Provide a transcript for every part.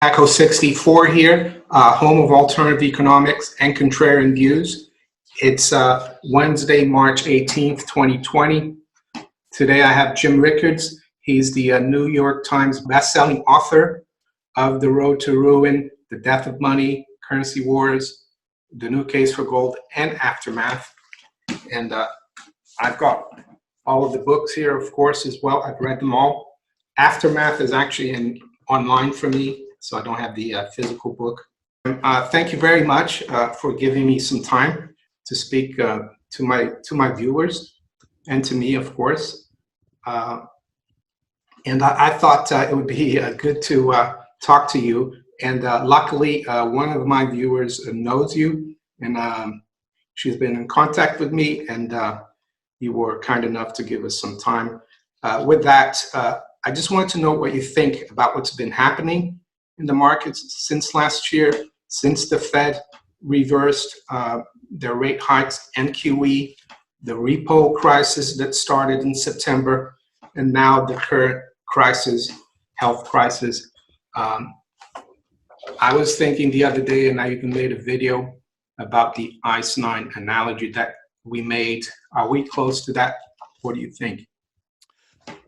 Echo 64 here, home of alternative economics and contrarian views. It's Wednesday, March 18th, 2020. Today I have Jim Rickards. He's the New York Times bestselling author of The Road to Ruin, The Death of Money, Currency Wars, The New Case for Gold, and Aftermath. And I've got all of the books here, of course, as well. I've read them all. Aftermath is actually online for me, so I don't have the physical book. Thank you very much for giving me some time to speak to my viewers and to me, of course. And I thought it would be good to talk to you. And luckily, one of my viewers knows you, and she's been in contact with me, and you were kind enough to give us some time. With that, I just wanted to know what you think about what's been happening in the markets since last year, since the Fed reversed their rate hikes and QE, the repo crisis that started in September, and now the current crisis, health crisis. I was thinking the other day, and I even made a video about the Ice 9 analogy that we made. Are we close to that? What do you think?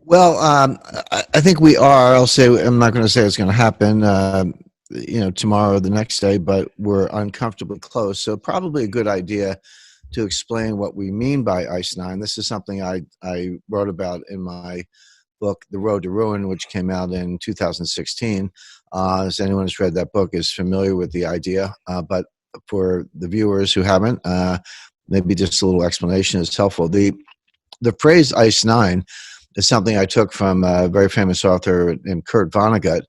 Well, I think we are. I'm not going to say it's going to happen, tomorrow or the next day, but we're uncomfortably close. So probably a good idea to explain what we mean by Ice 9. This is something I wrote about in my book, The Road to Ruin, which came out in 2016. As anyone who's read that book is familiar with the idea, but for the viewers who haven't, maybe just a little explanation is helpful. The phrase Ice 9 is something I took from a very famous author named Kurt Vonnegut.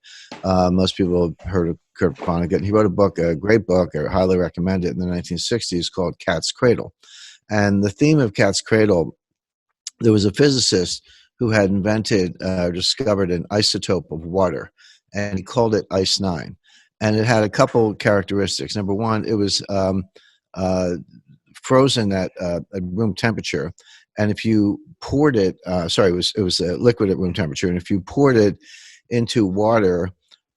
Most people have heard of Kurt Vonnegut. He wrote a book, a great book, I highly recommend it, in the 1960s called Cat's Cradle. And the theme of Cat's Cradle, there was a physicist who had discovered an isotope of water, and he called it Ice 9. And it had a couple characteristics. Number one, it was frozen at room temperature. And if you poured it, it was liquid at room temperature. And if you poured it into water,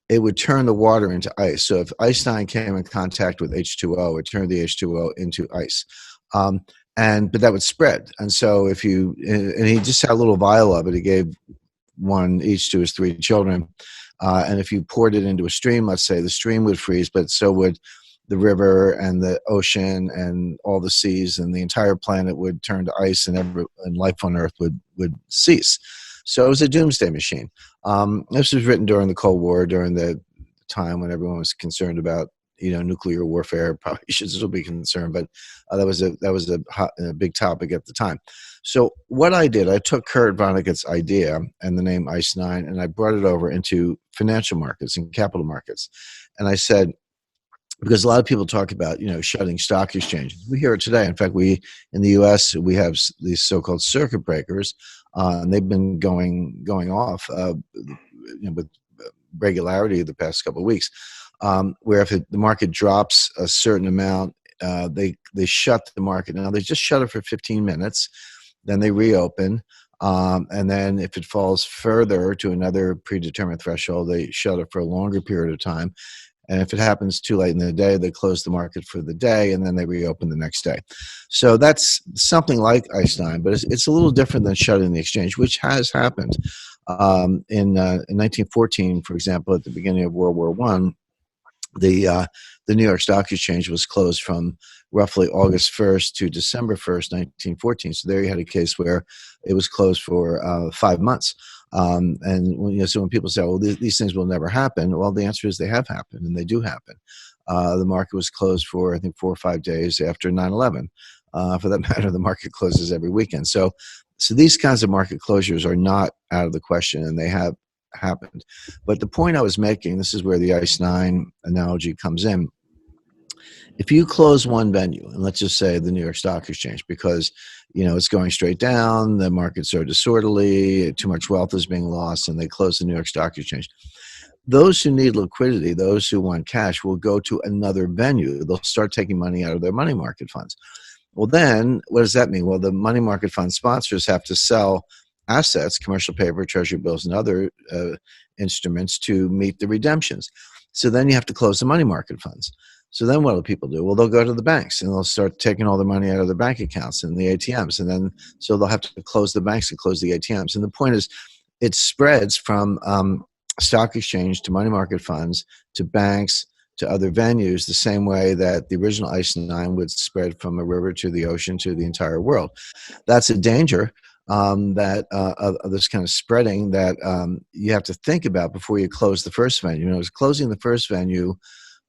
it would turn the water into ice. So if Ice 9 came in contact with H2O, it turned the H2O into ice. But that would spread. And so and he just had a little vial of it. He gave one each to his 3 children. And if you poured it into a stream, let's say, the stream would freeze, but so would the river and the ocean and all the seas, and the entire planet would turn to ice, and life on Earth would cease. So it was a doomsday machine. This was written during the Cold War, during the time when everyone was concerned about nuclear warfare. Probably should still be concerned, but that was a big topic at the time. So what I did, I took Kurt Vonnegut's idea and the name Ice 9, and I brought it over into financial markets and capital markets, and I said, because a lot of people talk about, shutting stock exchanges. We hear it today. In fact, in the U.S., we have these so-called circuit breakers, and they've been going off with regularity the past couple of weeks, where if the market drops a certain amount, they shut the market. Now, they just shut it for 15 minutes, then they reopen, and then if it falls further to another predetermined threshold, they shut it for a longer period of time. And if it happens too late in the day, they close the market for the day, and then they reopen the next day. So that's something like Ice 9, but it's a little different than shutting the exchange, which has happened. In 1914, for example, at the beginning of World War I, the New York Stock Exchange was closed from roughly August 1st to December 1st, 1914. So there you had a case where it was closed for 5 months. So when people say, well, these things will never happen, well, the answer is they have happened, and they do happen. The market was closed for, I think, 4 or 5 days after 9/11. For that matter, the market closes every weekend. So these kinds of market closures are not out of the question, and they have happened. But the point I was making, this is where the Ice 9 analogy comes in. If you close one venue, and let's just say the New York Stock Exchange, because it's going straight down, the markets are disorderly, too much wealth is being lost, and they close the New York Stock Exchange. Those who need liquidity, those who want cash, will go to another venue. They'll start taking money out of their money market funds. Well, then what does that mean? Well, the money market fund sponsors have to sell assets, commercial paper, treasury bills, and other instruments to meet the redemptions. So then you have to close the money market funds. So then what do people do? Well, they'll go to the banks and they'll start taking all the money out of their bank accounts and the ATMs. And then, so they'll have to close the banks and close the ATMs. And the point is, it spreads from stock exchange to money market funds to banks to other venues the same way that the original ICE 9 would spread from a river to the ocean to the entire world. That's a danger that of this kind of spreading that you have to think about before you close the first venue. You know, closing the first venue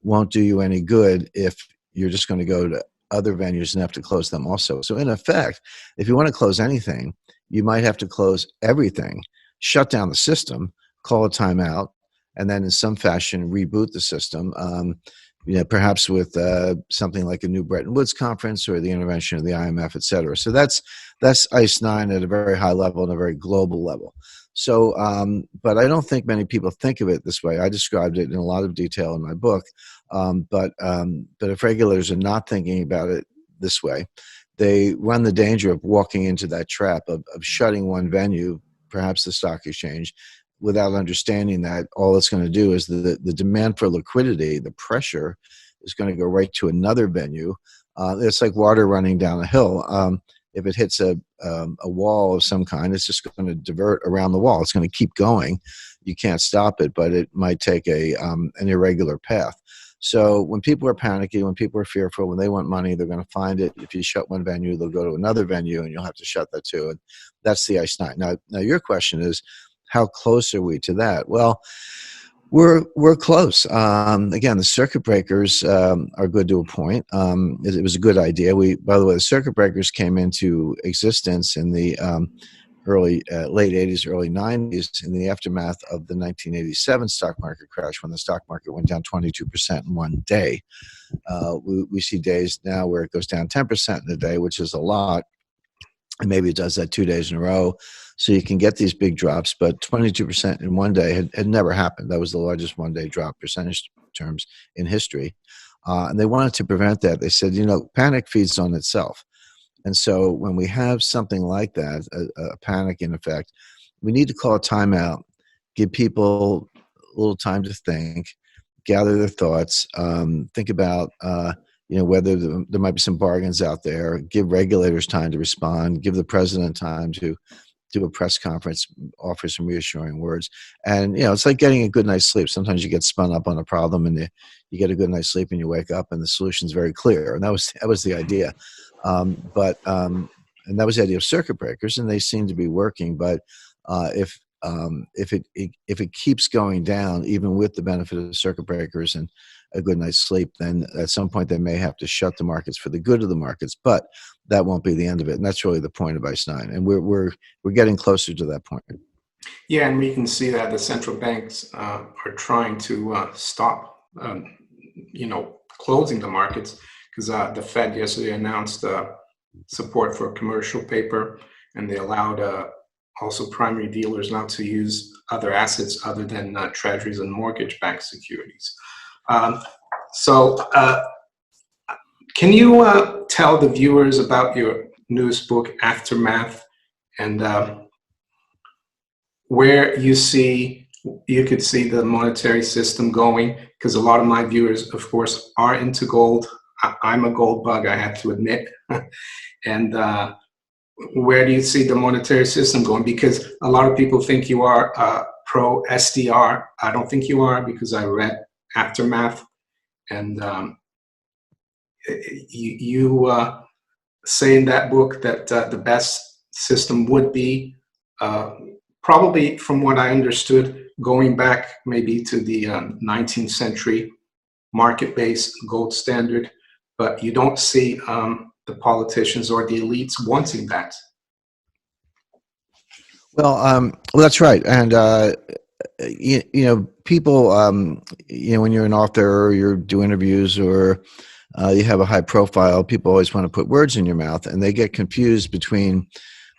won't do you any good if you're just going to go to other venues and have to close them also. So in effect, if you want to close anything, you might have to close everything, shut down the system, call a timeout, and then in some fashion reboot the system. You know, perhaps with something like a new Bretton Woods conference or the intervention of the IMF, et cetera. So that's ICE 9 at a very high level and a very global level. So, but I don't think many people think of it this way. I described it in a lot of detail in my book. But if regulators are not thinking about it this way, they run the danger of walking into that trap of shutting one venue, perhaps the stock exchange, without understanding that all it's going to do is the demand for liquidity, the pressure is going to go right to another venue. It's like water running down a hill. If it hits a wall of some kind, it's just going to divert around the wall. It's going to keep going. You can't stop it, but it might take an irregular path. So when people are panicky, when people are fearful, when they want money, they're going to find it. If you shut one venue, they'll go to another venue, and you'll have to shut that too. And that's the ICE 9. Now your question is, how close are we to that? Well, we're close. Again, the circuit breakers are good to a point. It was a good idea. By the way, the circuit breakers came into existence in the late 80s, early 90s, in the aftermath of the 1987 stock market crash, when the stock market went down 22% in one day. We see days now where it goes down 10% in a day, which is a lot. And maybe it does that 2 days in a row. So you can get these big drops, but 22% in one day had never happened. That was the largest one-day drop percentage terms in history. And they wanted to prevent that. They said, you know, panic feeds on itself. And so when we have something like that, a panic in effect, we need to call a timeout, give people a little time to think, gather their thoughts, think about you know, whether there might be some bargains out there, give regulators time to respond, give the president time to do a press conference, offer some reassuring words. And, you know, it's like getting a good night's sleep. Sometimes you get spun up on a problem and you get a good night's sleep and you wake up and the solution's very clear. And that was the idea. And that was the idea of circuit breakers, and they seem to be working. But if it keeps going down, even with the benefit of the circuit breakers and a good night's sleep, then at some point they may have to shut the markets for the good of the markets. But that won't be the end of it, and that's really the point of ICE 9. And we're getting closer to that point. Yeah, and we can see that the central banks are trying to stop, you know, closing the markets, because the Fed yesterday announced support for commercial paper, and they allowed also primary dealers not to use other assets other than treasuries and mortgage-backed securities. Can you tell the viewers about your newest book, Aftermath, and where you could see the monetary system going? Because a lot of my viewers, of course, are into gold. I'm a gold bug, I have to admit. And where do you see the monetary system going? Because a lot of people think you are pro SDR. I don't think you are, because I read Aftermath, and you say in that book that the best system would be probably, from what I understood, going back maybe to the 19th century market-based gold standard, but you don't see the politicians or the elites wanting that. Well, that's right. And, you know, people, you know, when you're an author or you do interviews or you have a high profile, people always want to put words in your mouth, and they get confused between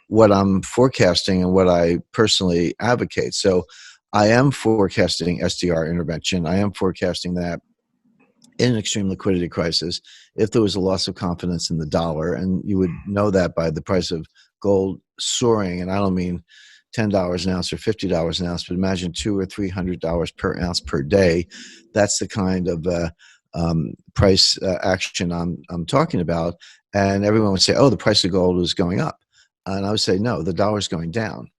what I'm forecasting and what I personally advocate. So I am forecasting SDR intervention. I am forecasting that in an extreme liquidity crisis, if there was a loss of confidence in the dollar, and you would know that by the price of gold soaring, and I don't mean $10 an ounce or $50 an ounce, but imagine $200 or $300 per ounce per day. That's the kind of price action I'm talking about. And everyone would say, oh, the price of gold is going up. And I would say, no, the dollar's going down.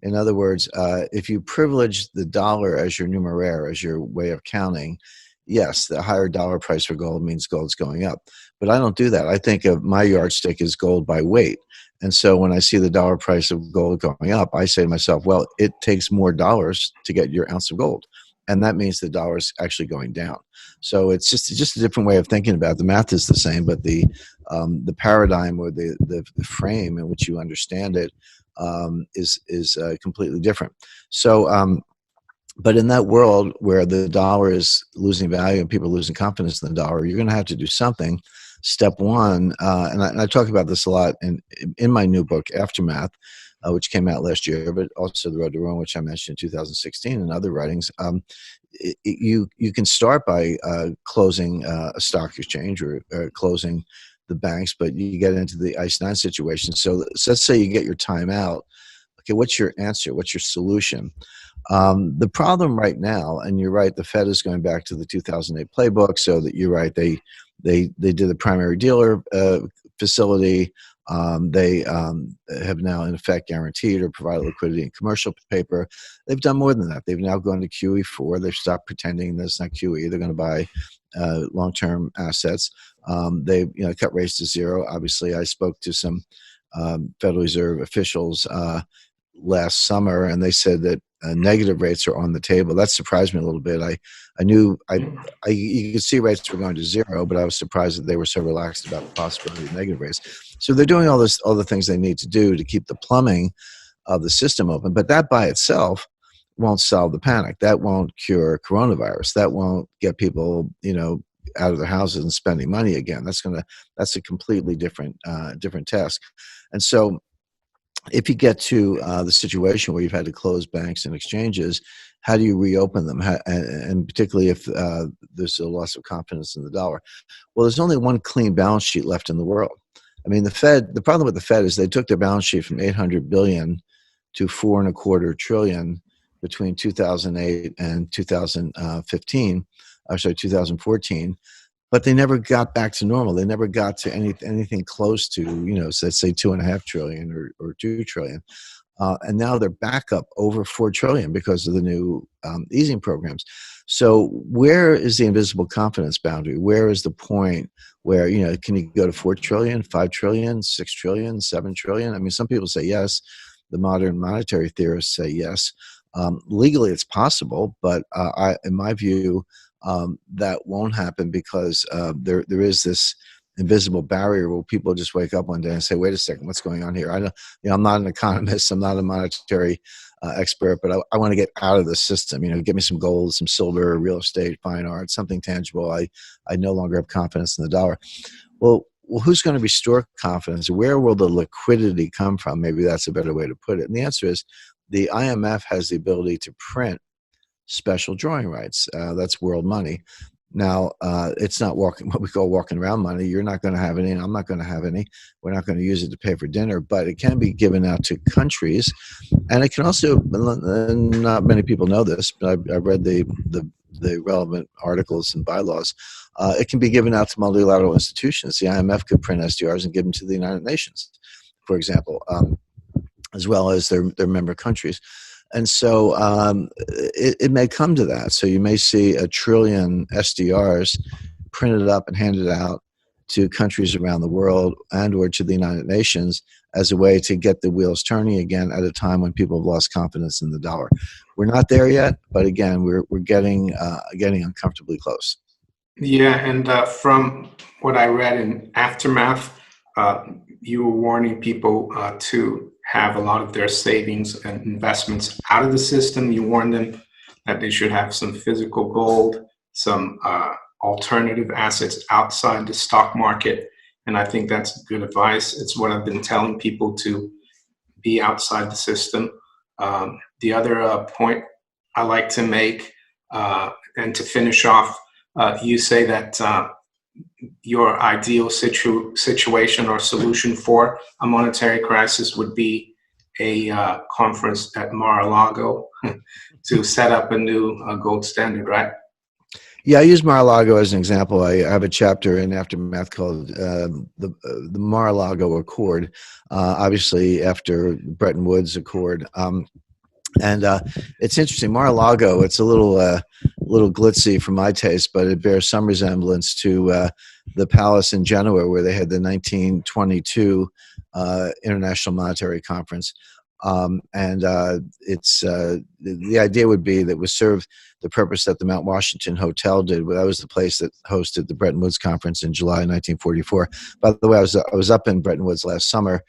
In other words, if you privilege the dollar as your numeraire, as your way of counting, yes, the higher dollar price for gold means gold's going up. But I don't do that. I think of my yardstick as gold by weight. And so when I see the dollar price of gold going up, I say to myself, well, it takes more dollars to get your ounce of gold. And that means the dollar is actually going down. So it's just a different way of thinking about it. The math is the same, but the paradigm or the frame in which you understand it is completely different. So, but in that world where the dollar is losing value and people are losing confidence in the dollar, you're going to have to do something. Step one, and I talk about this a lot in my new book, Aftermath, which came out last year, but also The Road to Ruin, which I mentioned in 2016 and other writings. You can start by closing a stock exchange or closing the banks, but you get into the ICE 9 situation. So let's say you get your time out. Okay, what's your answer? What's your solution? The problem right now, and you're right, the Fed is going back to the 2008 playbook. So that you're right, they did a primary dealer facility. They have now, in effect, guaranteed or provided liquidity in commercial paper. They've done more than that. They've now gone to QE4. They've stopped pretending that it's not QE. They're going to buy long-term assets. They cut rates to zero. Obviously, I spoke to some Federal Reserve officials last summer, and they said that negative rates are on the table. That surprised me a little bit. I knew you could see rates were going to zero, but I was surprised that they were so relaxed about the possibility of negative rates. So they're doing all the things they need to do to keep the plumbing of the system open. But that by itself won't solve the panic. That won't cure coronavirus. That won't get people, out of their houses and spending money again. That's a completely different task. And so if you get to the situation where you've had to close banks and exchanges, how do you reopen them? And particularly if there's a loss of confidence in the dollar. Well, there's only one clean balance sheet left in the world. I mean, the problem with the Fed is they took their balance sheet from 800 billion to 4.25 trillion between 2008 and 2014. But they never got back to normal. They never got to anything close to, let's say 2.5 trillion or 2 trillion. And now they're back up over 4 trillion because of the new easing programs. So where is the invisible confidence boundary? Where is the point where, can you go to 4 trillion, 5 trillion, 6 trillion, 7 trillion? I mean, some people say yes. The modern monetary theorists say yes. Legally, it's possible, but in my view, that won't happen because there is this invisible barrier where people just wake up one day and say, wait a second, what's going on here? I'm not an economist. I'm not a monetary expert, but I want to get out of the system. Give me some gold, some silver, real estate, fine art, something tangible. I no longer have confidence in the dollar. Well, who's going to restore confidence? Where will the liquidity come from? Maybe that's a better way to put it. And the answer is the IMF has the ability to print special drawing rights. That's world money. Now, it's not what we call walking around money. You're not going to have any, and I'm not going to have any. We're not going to use it to pay for dinner, but it can be given out to countries. And it can also, not many people know this, but I've read the relevant articles and bylaws. It can be given out to multilateral institutions. The IMF could print SDRs and give them to the United Nations, for example, as well as their member countries. And so it may come to that. So you may see 1 trillion SDRs printed up and handed out to countries around the world and or to the United Nations as a way to get the wheels turning again at a time when people have lost confidence in the dollar. We're not there yet, but again, we're getting uncomfortably close. Yeah, and from what I read in Aftermath, you were warning people to have a lot of their savings and investments out of the system. You warned them that they should have some physical gold, some alternative assets outside the stock market. And I think that's good advice. It's what I've been telling people, to be outside the system. The other point I like to make, and to finish off, you say that your ideal situation or solution for a monetary crisis would be a conference at Mar-a-Lago to set up a new gold standard, right? Yeah, I use Mar-a-Lago as an example. I have a chapter in Aftermath called the Mar-a-Lago Accord, obviously after Bretton Woods Accord. And it's interesting. Mar-a-Lago, it's a little glitzy for my taste, but it bears some resemblance to the palace in Genoa where they had the 1922 International Monetary Conference. It's the idea would be that it would serve the purpose that the Mount Washington Hotel did. That was the place that hosted the Bretton Woods Conference in July 1944. By the way, I was up in Bretton Woods last summer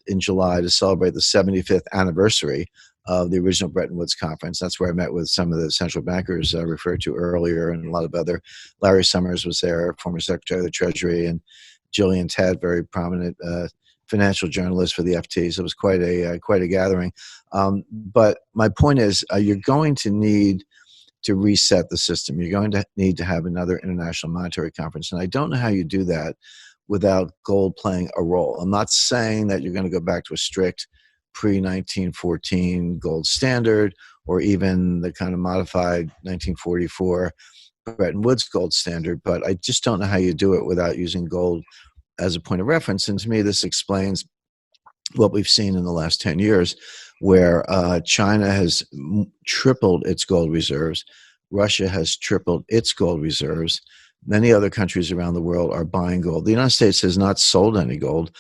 in July to celebrate the 75th anniversary of the original Bretton Woods Conference. That's where I met with some of the central bankers I referred to earlier, and a lot of other. Larry Summers was there, former Secretary of the Treasury, and Gillian Tett, very prominent financial journalist for the FT. So it was quite a gathering. But my point is, you're going to need to reset the system. You're going to need to have another international monetary conference, and I don't know how you do that without gold playing a role. I'm not saying that you're going to go back to a strict pre-1914 gold standard or even the kind of modified 1944 Bretton Woods gold standard, but I just don't know how you do it without using gold as a point of reference. And to me, this explains what we've seen in the last 10 years, where China has tripled its gold reserves. Russia has tripled its gold reserves. Many other countries around the world are buying gold. The United States has not sold any gold,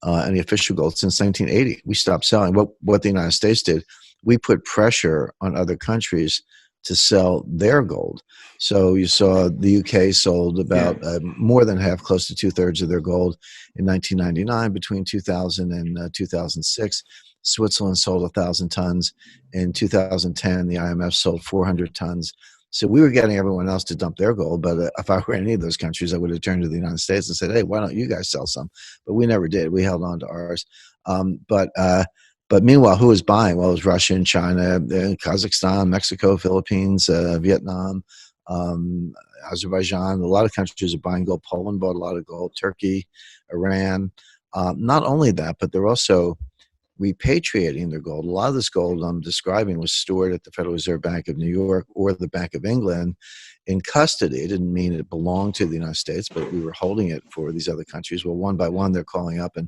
any official gold, since 1980. We stopped selling. What the United States did, we put pressure on other countries to sell their gold. So you saw the UK sold about more than half, close to 2/3 of their gold in 1999. Between 2000 and 2006, Switzerland sold 1,000 tons. In 2010, the IMF sold 400 tons. So we were getting everyone else to dump their gold, but if I were in any of those countries, I would have turned to the United States and said, hey, why don't you guys sell some? But we never did. We held on to ours. But meanwhile, who was buying? Well, it was Russia and China, Kazakhstan, Mexico, Philippines, Vietnam, Azerbaijan. A lot of countries are buying gold. Poland bought a lot of gold. Turkey, Iran. Not only that, but they're also repatriating their gold. A lot of this gold I'm describing was stored at the Federal Reserve Bank of New York or the Bank of England in custody. It didn't mean it belonged to the United States, but we were holding it for these other countries. Well, one by one, they're calling up and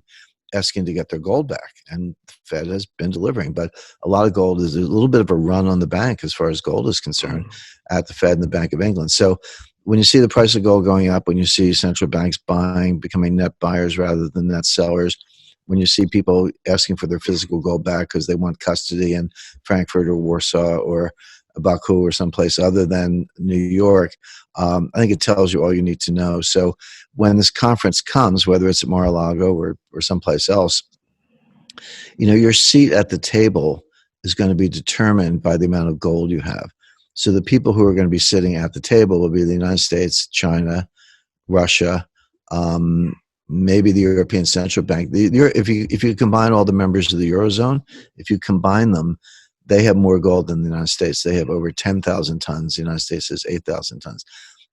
asking to get their gold back, and the Fed has been delivering. But a lot of gold is a little bit of a run on the bank as far as gold is concerned at the Fed and the Bank of England. So when you see the price of gold going up, when you see central banks buying, becoming net buyers rather than net sellers, when you see people asking for their physical gold back because they want custody in Frankfurt or Warsaw or Baku or someplace other than New York, I think it tells you all you need to know. So when this conference comes, whether it's at Mar-a-Lago or someplace else, you know, your seat at the table is going to be determined by the amount of gold you have. So the people who are going to be sitting at the table will be the United States, China, Russia, maybe the European Central Bank. If you combine all the members of the Eurozone, if you combine them, they have more gold than the United States. They have over 10,000 tons. The United States has 8,000 tons.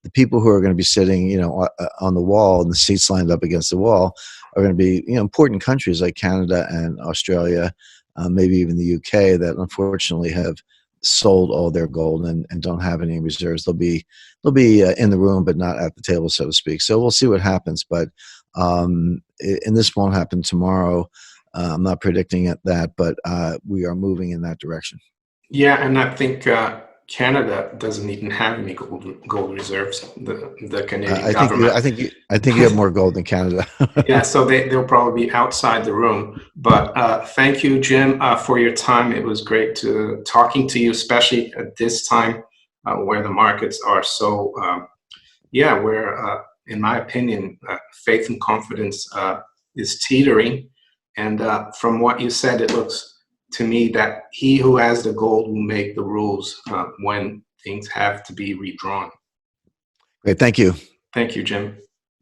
The people who are going to be sitting, you know, on the wall and the seats lined up against the wall are going to be, you know, important countries like Canada and Australia, maybe even the UK, that unfortunately have sold all their gold and don't have any reserves. They'll be in the room, but not at the table, so to speak. So we'll see what happens. But and this won't happen tomorrow. I'm not predicting that, but we are moving in that direction. Yeah, and I think Canada doesn't even have any gold reserves. The Canadian government. I think you have more gold than Canada. Yeah, so they'll probably be outside the room. But thank you, Jim, for your time. It was great talking to you, especially at this time where the markets are so, where, in my opinion, faith and confidence is teetering. And from what you said, it looks to me that he who has the gold will make the rules when things have to be redrawn. Great, thank you. Thank you, Jim.